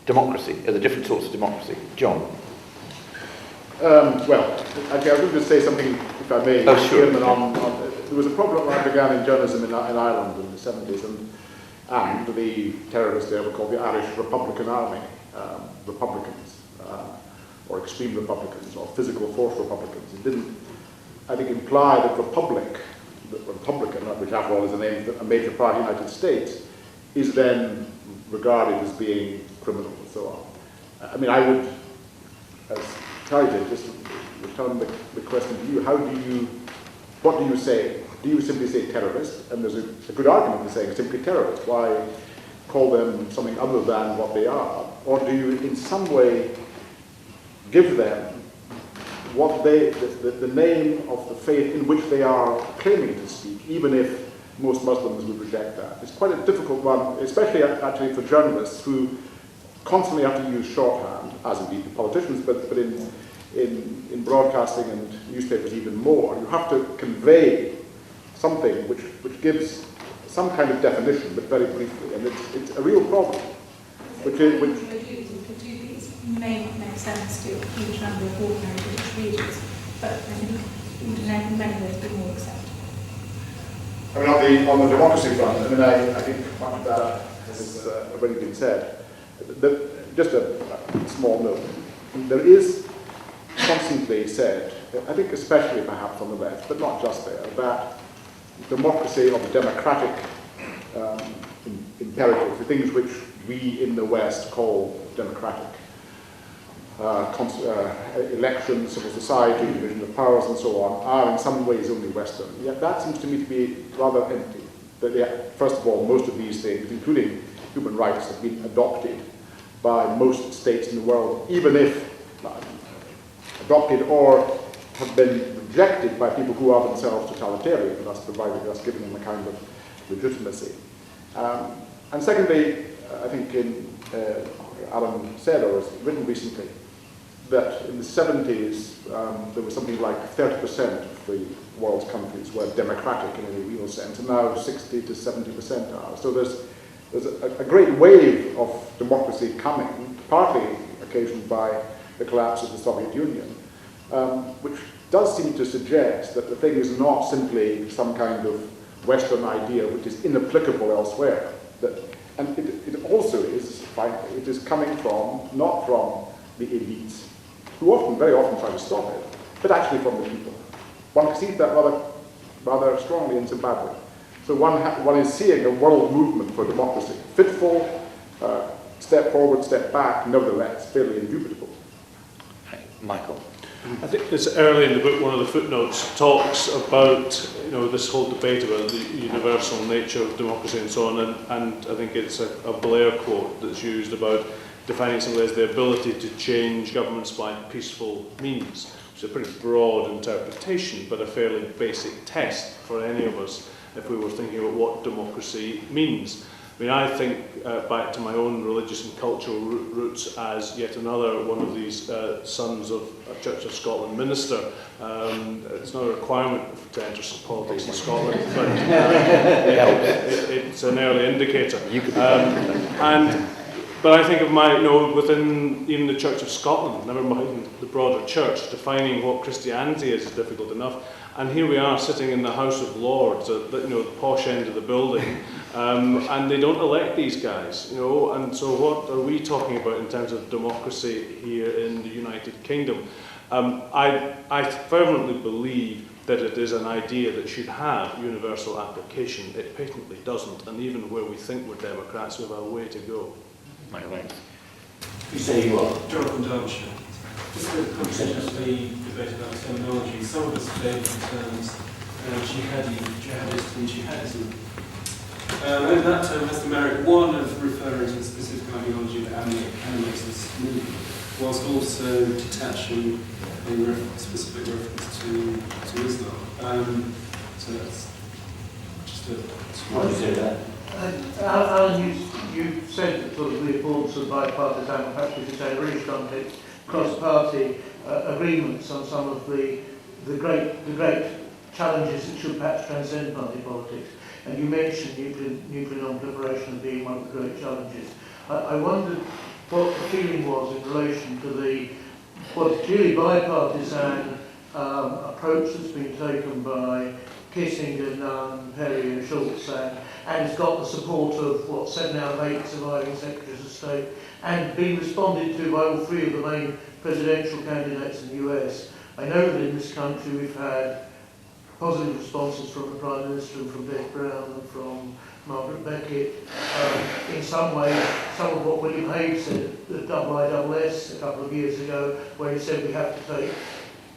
democracy, the different sorts of democracy. John? Well, actually, I was going to say something, if I may. Oh, sure. There was a problem that began in journalism in Ireland in the 70s, and the terrorists there were called the Irish Republican Army, Republicans, or extreme Republicans, or physical force Republicans. It didn't, I think, imply that Republican, which after all is the name of a major party in the United States, is then regarded as being criminal and so on. I mean, I would, as Terry did, just return the question to you. What do you say? Do you simply say terrorist? And there's a good argument for saying simply terrorist. Why call them something other than what they are? Or do you in some way give them what the name of the faith in which they are claiming to speak, even if most Muslims would reject that? It's quite a difficult one, especially actually for journalists who constantly have to use shorthand, as indeed the politicians, but in broadcasting and newspapers even more. You have to convey something which gives some kind of definition, but very briefly, and it's a real problem. It may not make sense to a huge number of ordinary British readers, but I think it would in many ways be more acceptable. I mean, on the democracy front, I think much of that has already been said. Just a small note. There is constantly said, I think especially perhaps on the left, but not just there, that democracy or the democratic imperative, the things which we in the West call democratic, elections, civil society, division of powers and so on, are in some ways only Western. Yet that seems to me to be rather empty. That first of all, most of these things, including human rights, have been adopted by most states in the world, even if adopted or have been rejected by people who are themselves totalitarian, thus giving them a kind of legitimacy. And secondly, I think Alan said, or has written recently, that in the 70s there was something like 30% of the world's countries were democratic in any real sense, and now 60 to 70% are. So there's a great wave of democracy coming, partly occasioned by the collapse of the Soviet Union, which does seem to suggest that the thing is not simply some kind of Western idea which is inapplicable elsewhere. And it also is, finally, it is coming from, not from the elites, who very often try to stop it, but actually from the people. One sees that rather strongly in Zimbabwe. So one is seeing a world movement for democracy, fitful, step forward, step back, nevertheless, fairly indubitable. Michael? I think it's early in the book, one of the footnotes talks about this whole debate about the universal nature of democracy and so on, and I think it's a Blair quote that's used about defining something as the ability to change governments by peaceful means, which is a pretty broad interpretation, but a fairly basic test for any of us if we were thinking about what democracy means. I mean, I think back to my own religious and cultural roots as yet another one of these sons of a Church of Scotland minister. It's not a requirement to enter politics in Scotland, but it's an early indicator. But I think of within even the Church of Scotland, never mind the broader church, defining what Christianity is difficult enough. And here we are sitting in the House of Lords, the posh end of the building, and they don't elect these guys, and so what are we talking about in terms of democracy here in the United Kingdom? I fervently believe that it is an idea that should have universal application. It patently doesn't, and even where we think we're Democrats, we have a way to go. My right. You say you are? Jonathan Derbyshire. Just a conscientiously debate about terminology. Some of us today terms jihadist and jihadism. And that term has the merit, one, of referring to a specific ideology that animates this movement, whilst also detaching a specific reference to Islam. So that's just a... Why do you say that? Alan, you said that sort of the importance of bipartisan, and perhaps we could say really strongly, cross-party agreements on some of the great challenges that should perhaps transcend party politics. And you mentioned nuclear non-proliferation as being one of the great challenges. I wondered what the feeling was in relation to the what's clearly bipartisan approach that's been taken by Kissinger, Nunn, Perry and Schultz, and it's got the support of, 7 out of 8 surviving Secretaries of State, and been responded to by all 3 of the main presidential candidates in the US. I know that in this country we've had positive responses from the Prime Minister and from Dave Brown and from Margaret Beckett. In some ways, some of what William Hague said at ISS a couple of years ago, where he said we have to take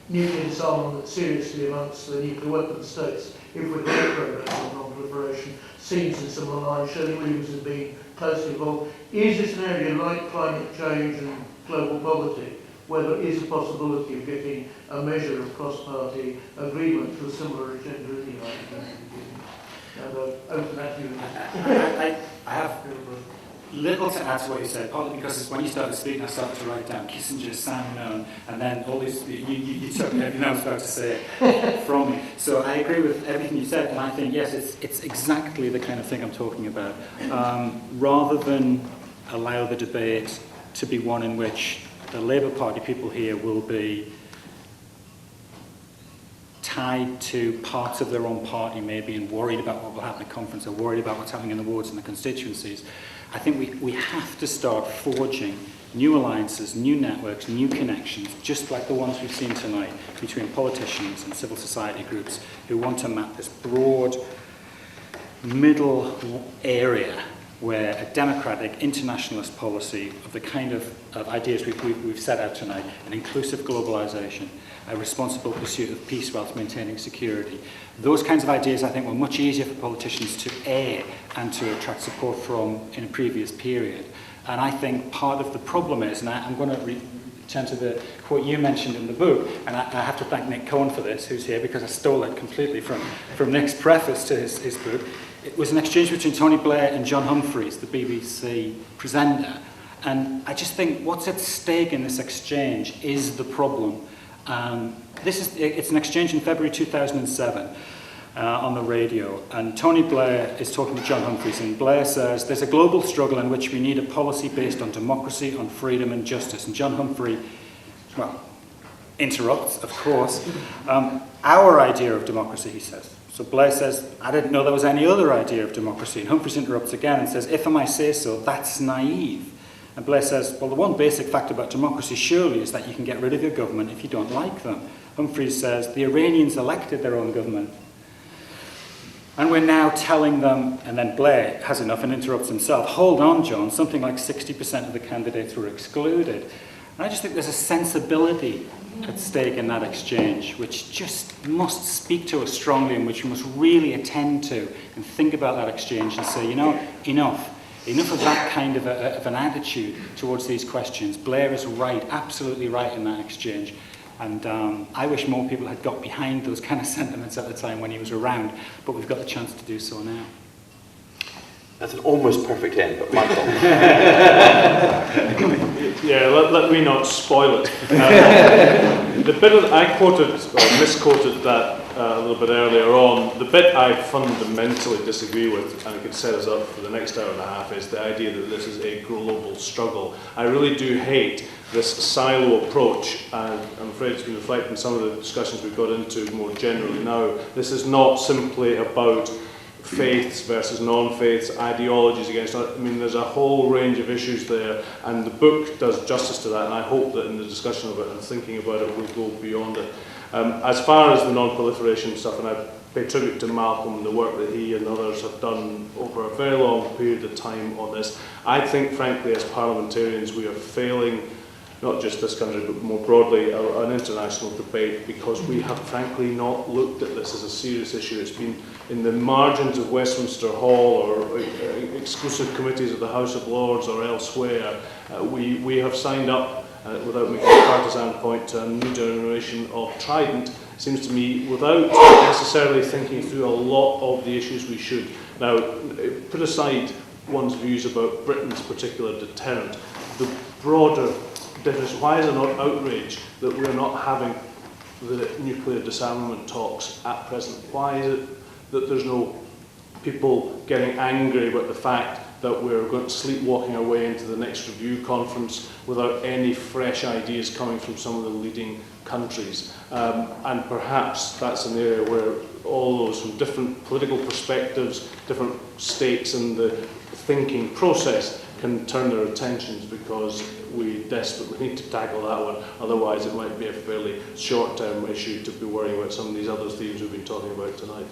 nuclear disarmament seriously amongst the nuclear weapons states if we're going to progress on non-proliferation, seems in similar lines. Shirley Williams has been closely involved. Is this an area like climate change and global poverty, where there is a possibility of getting a measure of cross-party agreement to a similar agenda in the United Kingdom? And open that to you. I have little to add to what you said, partly because when you started speaking, I started to write down Kissinger, Sam Nunn, and then all these, you took everything I was about to say from me. So I agree with everything you said, and I think, yes, it's exactly the kind of thing I'm talking about. Rather than allow the debate to be one in which the Labour Party people here will be tied to parts of their own party maybe and worried about what will happen at conference or worried about what's happening in the wards and the constituencies. I think we have to start forging new alliances, new networks, new connections, just like the ones we've seen tonight between politicians and civil society groups who want to map this broad middle area where a democratic internationalist policy of the kind of ideas we've set out tonight, an inclusive globalization, a responsible pursuit of peace whilst maintaining security. Those kinds of ideas, I think, were much easier for politicians to air and to attract support from in a previous period. And I think part of the problem is, and I'm going to return to the quote you mentioned in the book, and I have to thank Nick Cohen for this, who's here, because I stole it completely from Nick's preface to his book. It was an exchange between Tony Blair and John Humphreys, the BBC presenter. And I just think what's at stake in this exchange is the problem. It's an exchange in February 2007 on the radio, and Tony Blair is talking to John Humphreys, and Blair says, there's a global struggle in which we need a policy based on democracy, on freedom and justice. And John Humphrey, interrupts, of course, our idea of democracy, he says. So Blair says, I didn't know there was any other idea of democracy. And Humphreys interrupts again and says, if I might say so, that's naive. And Blair says, well, the one basic fact about democracy surely is that you can get rid of your government if you don't like them. Humphreys says, the Iranians elected their own government. And we're now telling them, and then Blair has enough and interrupts himself, hold on, John, something like 60% of the candidates were excluded. And I just think there's a sensibility at stake in that exchange, which just must speak to us strongly and which we must really attend to and think about that exchange and say, you know, enough of that kind of an attitude towards these questions. Blair is right, absolutely right in that exchange. And I wish more people had got behind those kind of sentiments at the time when he was around, but we've got the chance to do so now. That's an almost perfect end, but Michael. Yeah, let me not spoil it. The bit that I quoted, or misquoted that a little bit earlier on, the bit I fundamentally disagree with, and it could set us up for the next hour and a half, is the idea that this is a global struggle. I really do hate this silo approach, and I'm afraid it's been reflected in some of the discussions we've got into more generally now. This is not simply about faiths versus non-faiths, ideologies against, I mean, there's a whole range of issues there, and the book does justice to that, and I hope that in the discussion of it and thinking about it, we'll go beyond it. As far as the non-proliferation stuff, and I pay tribute to Malcolm and the work that he and others have done over a very long period of time on this, I think, frankly, as parliamentarians, we are failing not just this country, but more broadly, an international debate, because we have frankly not looked at this as a serious issue. It's been in the margins of Westminster Hall or exclusive committees of the House of Lords or elsewhere. We have signed up, without making a partisan point, to a new generation of Trident, seems to me, without necessarily thinking through a lot of the issues we should. Now, put aside one's views about Britain's particular deterrent, the broader difference. Why is it not outrage that we're not having the nuclear disarmament talks at present? Why is it that there's no people getting angry about the fact that we're going to sleepwalking our way into the next review conference without any fresh ideas coming from some of the leading countries. And perhaps that's an area where all those from different political perspectives, different stakes in the thinking process can turn their attentions, because we desperately need to tackle that one. Otherwise it might be a fairly short-term issue to be worrying about some of these other themes we've been talking about tonight.